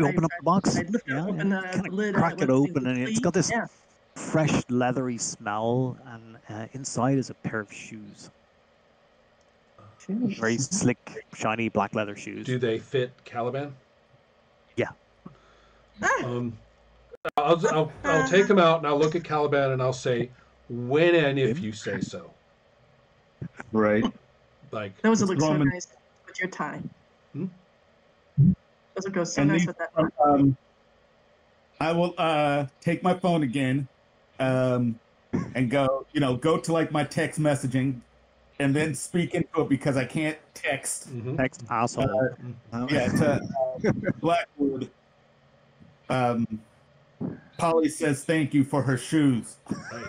open up the box. I lift open the kind of lid. crack it open, and it's got this Yeah. fresh leathery smell, and inside is a pair of shoes. Very slick, shiny black leather shoes. Do they fit Caliban? Yeah. I'll take them out and I'll look at Caliban and I'll say, when and if you say so. Right. Like those would look so nice with your tie. Hmm? Those would go so nice with that. I will take my phone again, and go to like my text messaging, and then speak into it because I can't text. Text asshole. To Blackwood. Polly says thank you for her shoes. Right.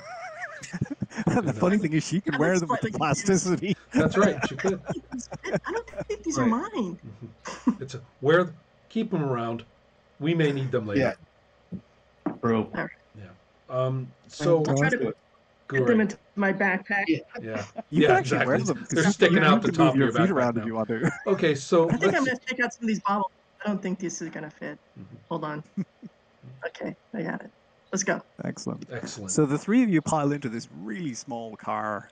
The funny thing is, she can wear them with the plasticity. That's right, she could. I don't think these are mine. It's keep them around. We may need them later. Yeah. Bro. Yeah. So I'll try to get them into my backpack. Yeah. You can actually exactly. wear them. They're sticking out the top of your feet backpack around now. if you want to. Okay, so I think I'm going to take out some of these bottles. I don't think this is going to fit. Hold on. Okay, I got it. Let's go. Excellent. Excellent. So the three of you pile into this really small car,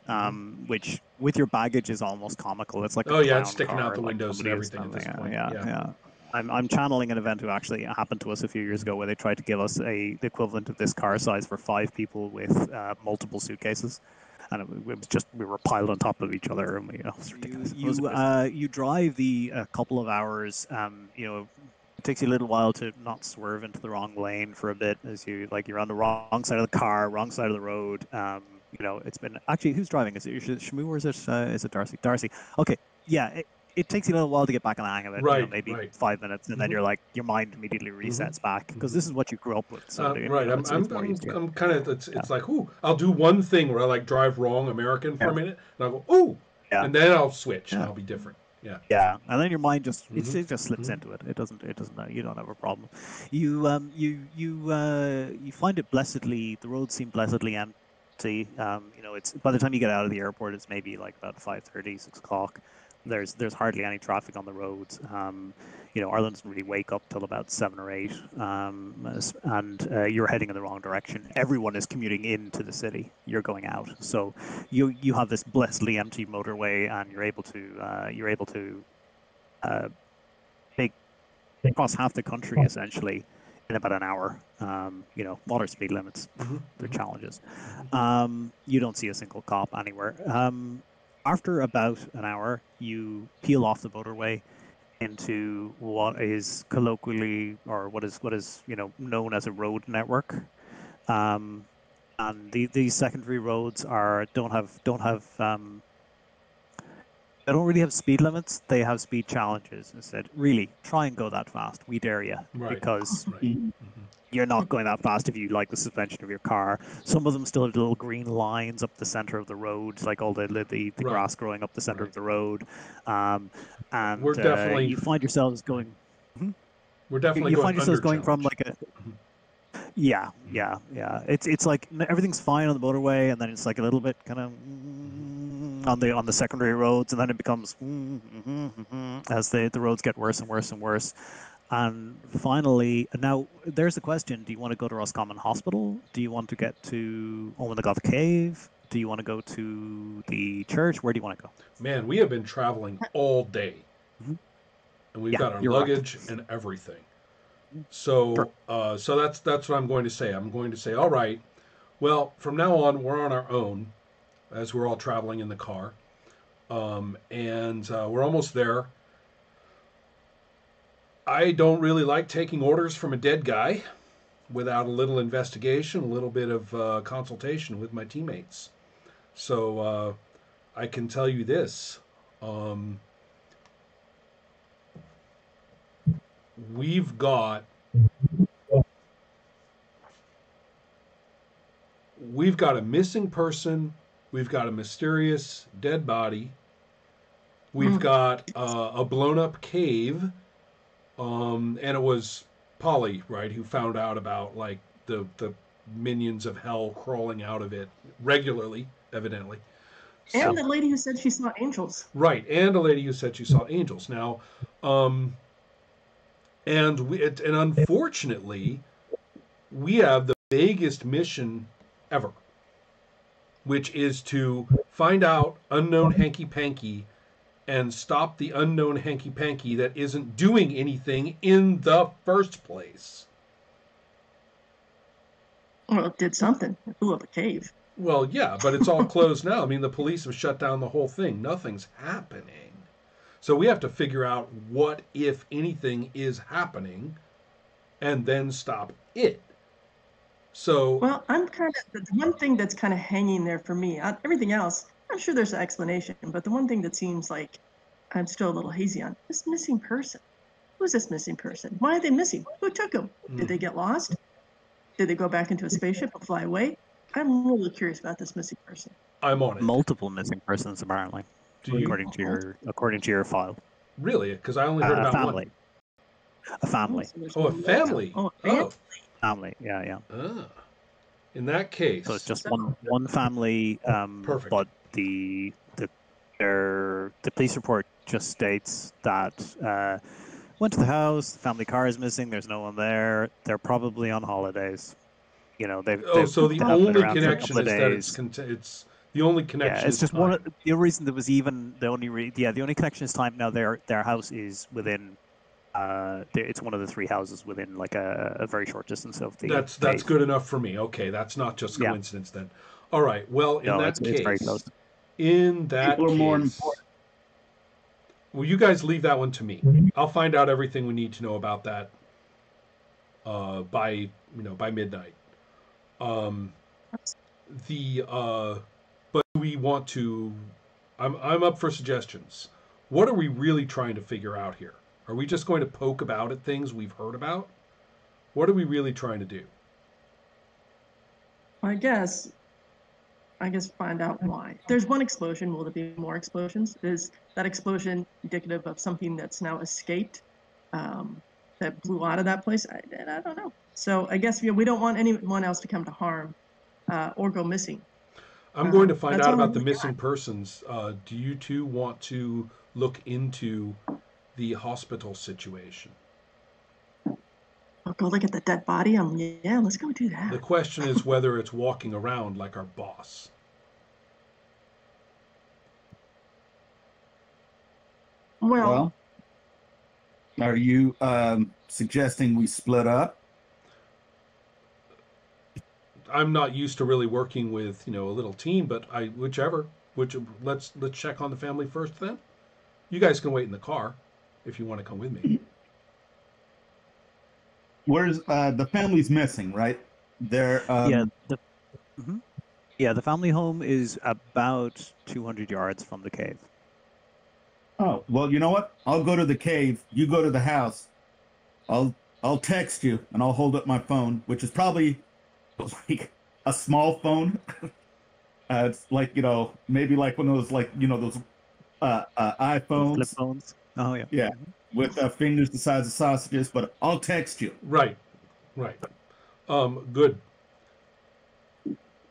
which with your baggage is almost comical. It's like it's sticking car, out the windows and everything at this point. Yeah. I'm channeling an event who actually happened to us a few years ago where they tried to give us the equivalent of this car size for 5 people with multiple suitcases. And it was just, we were piled on top of each other, and it was ridiculous. You drive a couple of hours. It takes you a little while to not swerve into the wrong lane for a bit, as you're on the wrong side of the car, wrong side of the road. It's been actually, who's driving? Is it Schmoo or is it Darcy? Darcy. Okay, yeah. It takes you a little while to get back on the hang of it. Right, maybe 5 minutes, and then you're like, your mind immediately resets back because this is what you grew up with. So right. I'm kind of it's like, ooh, I'll do one thing where I like drive wrong American for a minute, and I'll go, ooh, and then I'll switch and I'll be different. Yeah, and then your mind just it just slips into it. It doesn't. You don't have a problem. You find it blessedly. The roads seem blessedly empty. It's by the time you get out of the airport, it's maybe like about 5:30, 6 o'clock. There's hardly any traffic on the roads. Ireland doesn't really wake up till about 7 or 8, and you're heading in the wrong direction. Everyone is commuting into the city. You're going out, so you have this blessedly empty motorway, and you're able to take across half the country essentially in about an hour. Water speed limits, they're challenges. You don't see a single cop anywhere. After about an hour, you peel off the motorway into what is colloquially, or what is known as a road network, and these secondary roads they don't really have speed limits. They have speed challenges instead. Really, try and go that fast. We dare you, because you're not going that fast if you like the suspension of your car. Some of them still have little green lines up the center of the road, like all the grass growing up the center of the road. And we're definitely you find yourselves going. We're definitely you find yourselves going from like a. Yeah. It's like everything's fine on the motorway, and then it's like a little bit kind of on the secondary roads, and then it becomes as the roads get worse and worse and worse. And finally, now there's the question: do you want to go to Roscommon Hospital? Do you want to get to Owen-the-Goth Cave? Do you want to go to the church? Where do you want to go? Man, we have been traveling all day, and we've got our luggage and everything. So, so that's what I'm going to say. I'm going to say, all right, well, from now on, we're on our own, as we're all traveling in the car, and we're almost there. I don't really like taking orders from a dead guy without a little investigation, a little bit of consultation with my teammates. So I can tell you this. We've got a missing person. We've got a mysterious dead body. We've got a blown up cave. And it was Polly, right, who found out about like the minions of hell crawling out of it regularly, evidently. And the lady who said she saw angels. Right, and a lady who said she saw angels. Now, and And unfortunately, we have the vaguest mission ever, which is to find out unknown hanky-panky and stop the unknown hanky-panky that isn't doing anything in the first place. Well, it did something. It blew up a cave. Well, yeah, but it's all closed now. I mean, the police have shut down the whole thing. Nothing's happening. So we have to figure out what, if anything, is happening and then stop it. So, Well, I'm kind of the one thing that's kind of hanging there for me. Everything else, I'm sure there's an explanation, but the one thing that seems like I'm still a little hazy on this missing person. Who's this missing person? Why are they missing? Who took them? Did they get lost? Did they go back into a spaceship and fly away? I'm really curious about this missing person. I'm on it. Multiple missing persons, apparently, according to your file. Really? Because I only heard about family. one. A family. Oh, a family. Oh, a family. Family. Yeah. Ah. In that case, So it's just one family. Perfect. But the police report just states that went to the house. The family car is missing. There's no one there. They're probably on holidays. You know, they've so the been only around for a connection couple is of that days. it's the only connection. Yeah, it's is just time. the reason there was even the only connection is time. Now their house is within. It's one of the three houses within like a very short distance of the. That's cave. good enough for me. Okay, that's not just Yeah. coincidence then. All right. Well, in that it's very case, close. in that People are more case, important. well, you guys leave that one to me. I'll find out everything we need to know about that by midnight. But we want to. I'm up for suggestions. What are we really trying to figure out here? Are we just going to poke about at things we've heard about? What are we really trying to do? I guess find out why. There's one explosion. Will there be more explosions? Is that explosion indicative of something that's now escaped that blew out of that place? I don't know. So I guess we don't want anyone else to come to harm or go missing. I'm going to find that's out all about the we missing persons. Do you two want to look into the hospital situation? I'll go look at the dead body. Yeah, let's go do that. The question is whether it's walking around like our boss. Well, are you suggesting we split up? I'm not used to really working with a little team, but whichever. Let's check on the family first then. You guys can wait in the car if you want to come with me. Where's the family's missing, right? They're the family home is about 200 yards from the cave. Oh, well, you know what? I'll go to the cave. You go to the house. I'll text you and I'll hold up my phone, which is probably like a small phone. It's like, maybe like one of those, like, those iPhones. Flip phones. Oh, yeah. Yeah. With fingers the size of sausages, but I'll text you. Right. Good.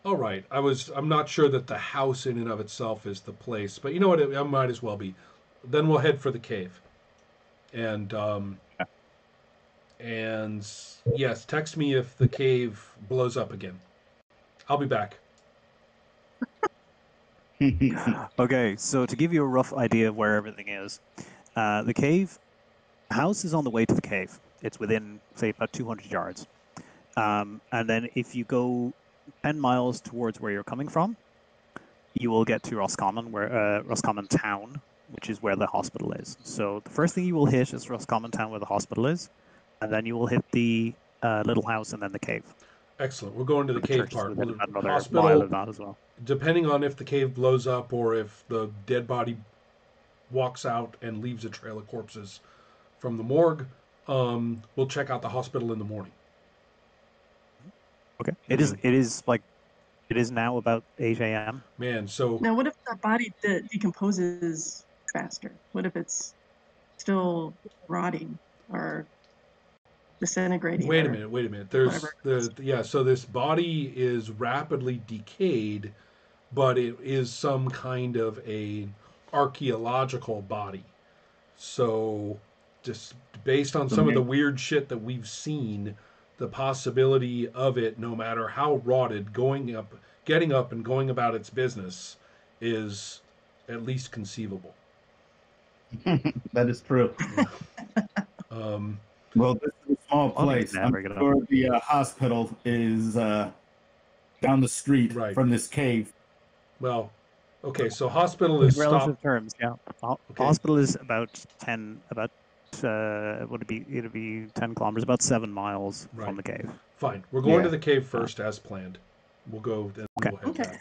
All right. I'm not sure that the house in and of itself is the place, but you know what? It might as well be. Then we'll head for the cave. And yes, text me if the cave blows up again. I'll be back. Okay, so to give you a rough idea of where everything is, the house is on the way to the cave. It's within, say, about 200 yards. And then if you go 10 miles towards where you're coming from, you will get to Roscommon, Roscommon Town, which is where the hospital is. So the first thing you will hit is Roscommon Town, where the hospital is, and then you will hit the little house and then the cave. Excellent. We're going to the cave part. Another Hospital, mile of that as well. depending on if the cave blows up or if the dead body walks out and leaves a trail of corpses from the morgue, we'll check out the hospital in the morning. Okay. It is now about 8 a.m. Man, so now what if that body decomposes faster? What if it's still rotting or disintegrating? wait a minute. There's whatever. so this body is rapidly decayed, but it is some kind of a archaeological body. So just based on some of the weird shit that we've seen, the possibility of it, no matter how rotted, getting up and going about its business is at least conceivable. That is true. Well, this is a small place. I'm sure the hospital is down the street from this cave. Well, okay, so hospital is relative terms, yeah. Hospital is about 10, would it be? It'd be 10 kilometers, about 7 miles from the cave. Fine, we're going to the cave first, as planned. We'll go. Okay. We'll head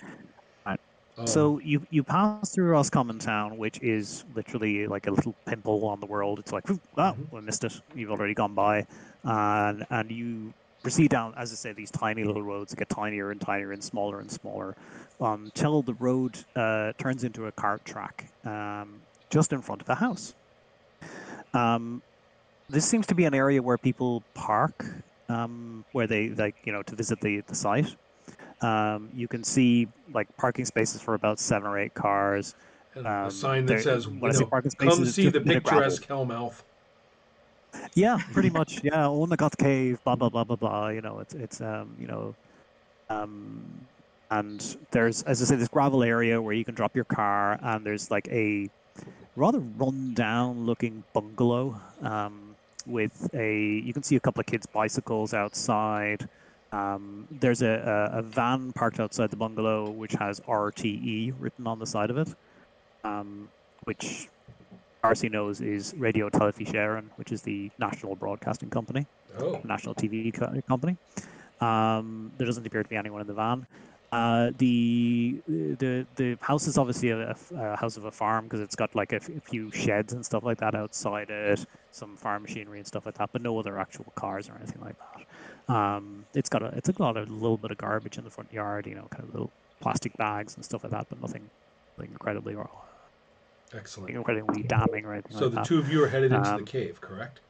back. So you pass through Roscommon town, which is literally like a little pimple on the world. It's like, we missed it. You've already gone by, and you proceed down, as I say, these tiny little roads get tinier and tinier and smaller, until the road turns into a cart track just in front of the house. This seems to be an area where people park, where they to visit the site. You can see like parking spaces for about 7 or 8 cars. And a sign that says, "Come see the picturesque Hellmouth." Yeah, pretty much. Yeah, Omegoth Cave, blah blah blah blah blah. And there's, as I say, this gravel area where you can drop your car, and there's like a rather run-down looking bungalow with you can see a couple of kids' bicycles outside. There's a van parked outside the bungalow which has RTE written on the side of it, which RC knows is Radio Telefisheren, which is the national broadcasting company, national TV company. There doesn't appear to be anyone in the van. The house is obviously a house of a farm because it's got like a few sheds and stuff like that outside it, some farm machinery and stuff like that, but no other actual cars or anything like that. It's got a little bit of garbage in the front yard, kind of little plastic bags and stuff like that, but nothing incredibly excellent, incredibly damning or anything. So the two of you are headed into the cave, correct?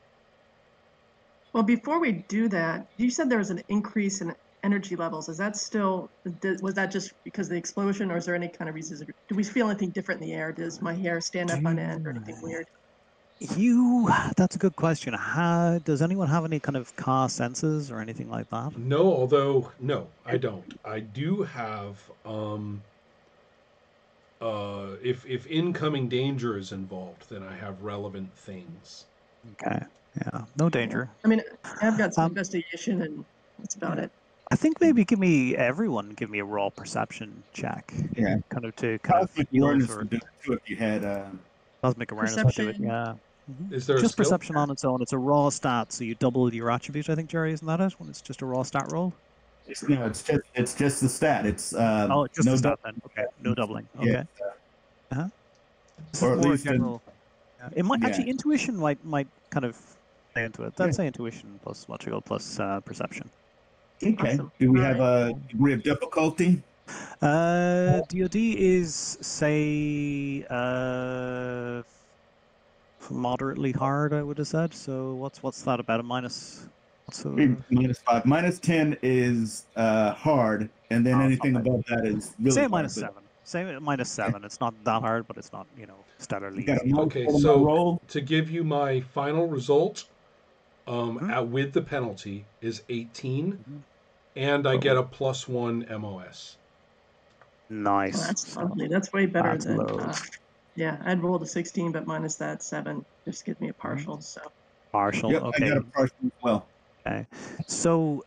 Well, before we do that, you said there was an increase in energy levels. Is that still, was that just because of the explosion, or is there any kind of reason? Do we feel anything different in the air? Does my hair stand up on end or anything weird? That's a good question. Does anyone have any kind of car senses or anything like that? No, no, I don't. I do have, if incoming danger is involved, then I have relevant things. Okay, yeah, no danger. I mean, I've got some investigation, and that's about it. I think maybe give me a raw perception check. Yeah, cosmic awareness would do it too if you had cosmic awareness would do it. Yeah. Mm-hmm. Is there just perception on its own? It's a raw stat, so you double your attribute. I think, Jerry, isn't that it? When it's just a raw stat roll. It's just the stat. It's it's just the stat then. Okay, no doubling. Okay. Yeah. Or at least general. It might actually intuition might kind of play into it. Let's say intuition plus logical plus perception. Okay. Awesome. Do we have a degree of difficulty? DoD is say moderately hard, I would have said. So what's that about a minus? -5. -10 is hard, and then anything above that is really say hard, -7. Say -7. It's not that hard, but it's not stellarly. Okay, so to give you my final result, with the penalty is 18, and I get a +1 MOS. Nice. Oh, that's lovely. That's way better than. I'd rolled a 16, but minus that 7 just gives me a partial. So. Partial. Yep, okay. I got a partial as well. Okay. So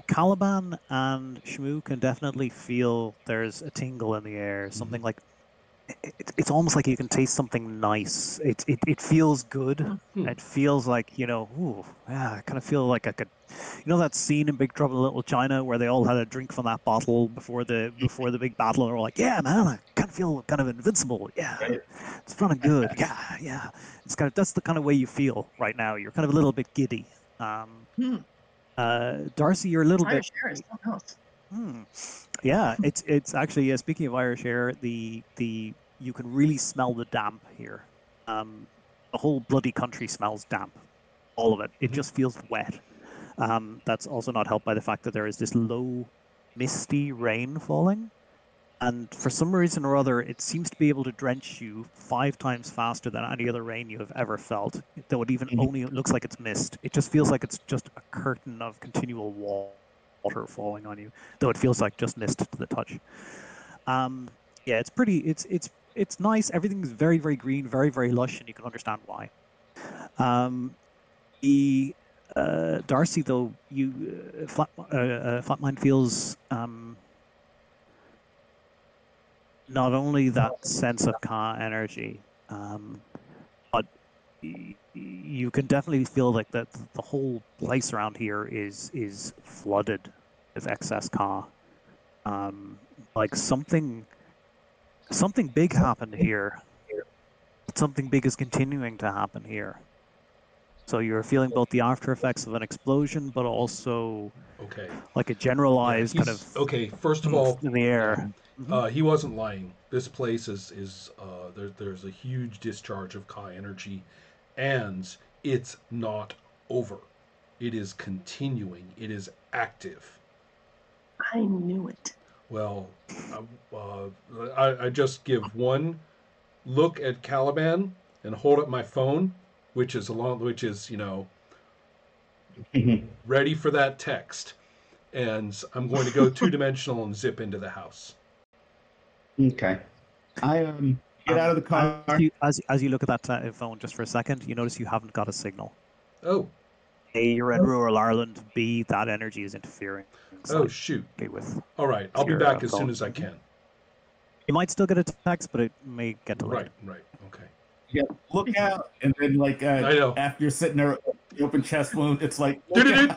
Caliban and Schmoo can definitely feel there's a tingle in the air. Something like it's almost like you can taste something nice. It feels good. It feels like, I kind of feel like I could, that scene in Big Trouble in Little China where they all had a drink from that bottle before the big battle, and they're all like, yeah, man, I kind of feel kind of invincible. Yeah, it's kind of good. Yeah. It's that's the kind of way you feel right now. You're kind of a little bit giddy. Darcy, you're a little bit. Irish air is something else. Yeah, it's actually speaking of Irish air, the you can really smell the damp here. The whole bloody country smells damp, all of it. It just feels wet. That's also not helped by the fact that there is this low, misty rain falling. And for some reason or other, it seems to be able to drench you 5 times faster than any other rain you have ever felt. Though it even only looks like it's mist. It just feels like it's just a curtain of continual water falling on you. Though it feels like just mist to the touch. Yeah, it's pretty. It's nice. Everything's very, very green, very, very lush, and you can understand why. The Darcy, though, Flatmind feels not only that sense of Ka energy, but you can definitely feel like that the whole place around here is flooded with excess Ka. Like something big happened here. Something big is continuing to happen here. So you're feeling both the after effects of an explosion, but also like a generalized kind of First of all, in the air. He wasn't lying. This place is there's a huge discharge of Ka energy, and it's not over. It is continuing. It is active. I knew it. Well, I just give one look at Caliban and hold up my phone, which is ready for that text, and I'm going to go 2-dimensional and zip into the house. Okay. I get out of the car. As you look at that phone just for a second, you notice you haven't got a signal. Oh. A, you're in rural Ireland. B, that energy is interfering. Oh, shoot. With all right, I'll be back as soon as I can. You might still get a text, but it may get delayed. Right, okay. Yeah, look out. And then, like, I know. after you're sitting there, the open chest wound, it's like, did it.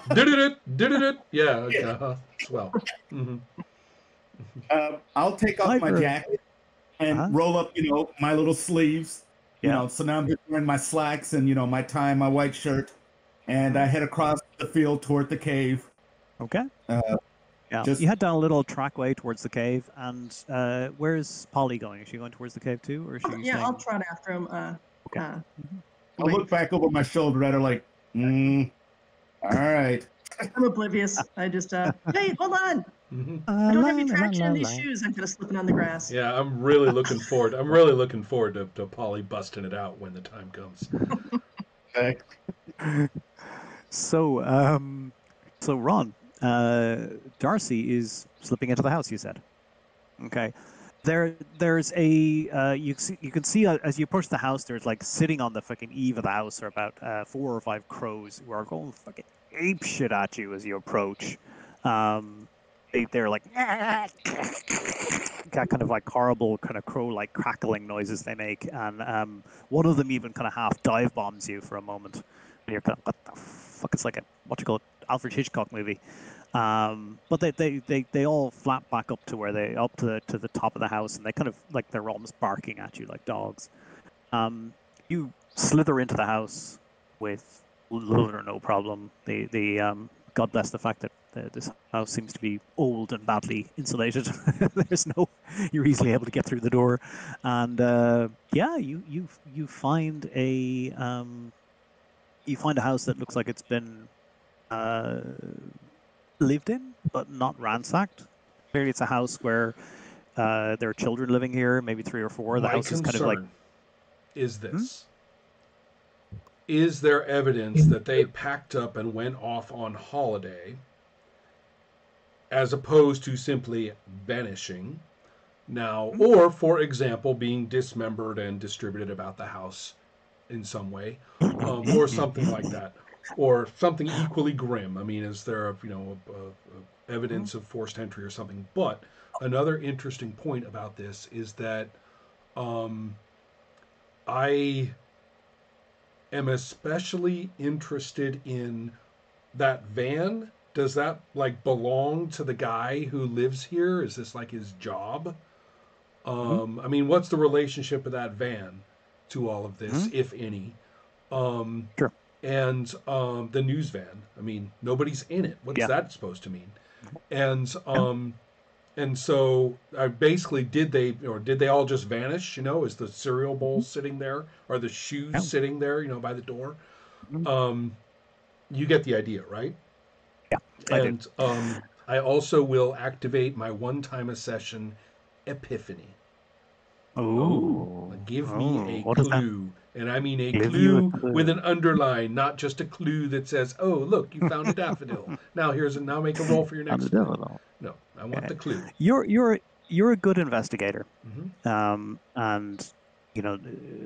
Yeah, swell. Mm-hmm. I'll take off my jacket and roll up, my little sleeves. So now I'm just wearing my slacks and, my tie and my white shirt. And I head across the field toward the cave. Okay. You head down a little trackway towards the cave. And where's Polly going? Is she going towards the cave too? Or is she I'll trot after him. I'll look back over my shoulder at her like, all right. I'm oblivious. I just, hey, hold on. Mm-hmm. I don't have any traction in these shoes. I'm kind of slipping on the grass. Yeah, I'm really looking forward. To Polly busting it out when the time comes. Okay. So Ron, Darcy is slipping into the house. You said, okay. There's a you can see as you approach the house. There's like sitting on the fucking eave of the house are about 4 or 5 crows who are going fucking ape shit at you as you approach. They're like that kind of like horrible kind of crow like crackling noises they make, and one of them even kind of half dive bombs you for a moment. And you're kind of, what the fuck? It's like Alfred Hitchcock movie. But they all flap back up to where they up to the top of the house, and they kind of like they're almost barking at you like dogs. You slither into the house with little or no problem. God bless the fact that this house seems to be old and badly insulated. You're easily able to get through the door, and you find a house that looks like it's been lived in, but not ransacked. Clearly, it's a house where there are children living here, maybe 3 or 4. The house is kind of like. Is this? Is there evidence that they packed up and went off on holiday, as opposed to simply vanishing now, or, for example, being dismembered and distributed about the house in some way, or something like that, or something equally grim? I mean, is there evidence of forced entry or something? But another interesting point about this is that I am especially interested in that van. Does that like belong to the guy who lives here? Is this like his job? I mean, what's the relationship of that van to all of this, if any? Sure. And the news van. I mean, nobody's in it. What is that supposed to mean? And so I basically, did they all just vanish? Is the cereal bowl sitting there? Are the shoes sitting there, by the door? You get the idea, right? Yeah. And I also will activate my one-time accession epiphany. Ooh. Give me a What is that? clue. And I mean a Give you a clue clue. with an underline, not just a clue that says, "Oh, look, you found a daffodil. Now make a roll for your next one." No, I want the clue. You're a good investigator, Mm-hmm. and you know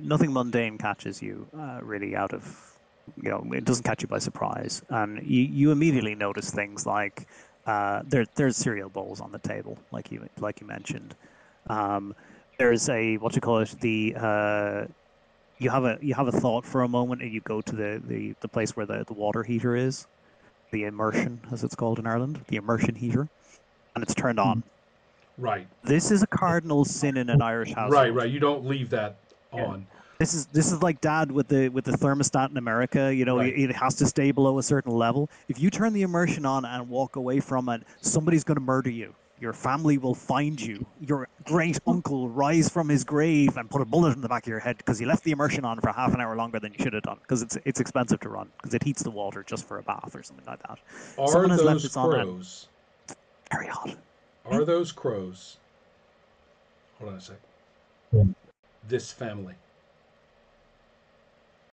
nothing mundane catches you really out of it doesn't catch you by surprise, and you immediately notice things like there's cereal bowls on the table, like you mentioned. There's a what you call it you have a thought for a moment, and you go to the place where the water heater is, the immersion, as it's called in Ireland, the immersion heater, and it's turned on. Right. This is a cardinal sin in an Irish household. Right. You don't leave that on. This is like Dad with the thermostat in America. Right. It has to stay below a certain level. If you turn the immersion on and walk away from it, somebody's going to murder you. Your family will find you. Your great uncle will rise from his grave and put a bullet in the back of your head because you left the immersion on for half an hour longer than you should have done, because it's expensive to run, because it heats the water just for a bath or something like that. Someone has left Those this on crows? very hot. Are those crows? Hold on a sec. This family.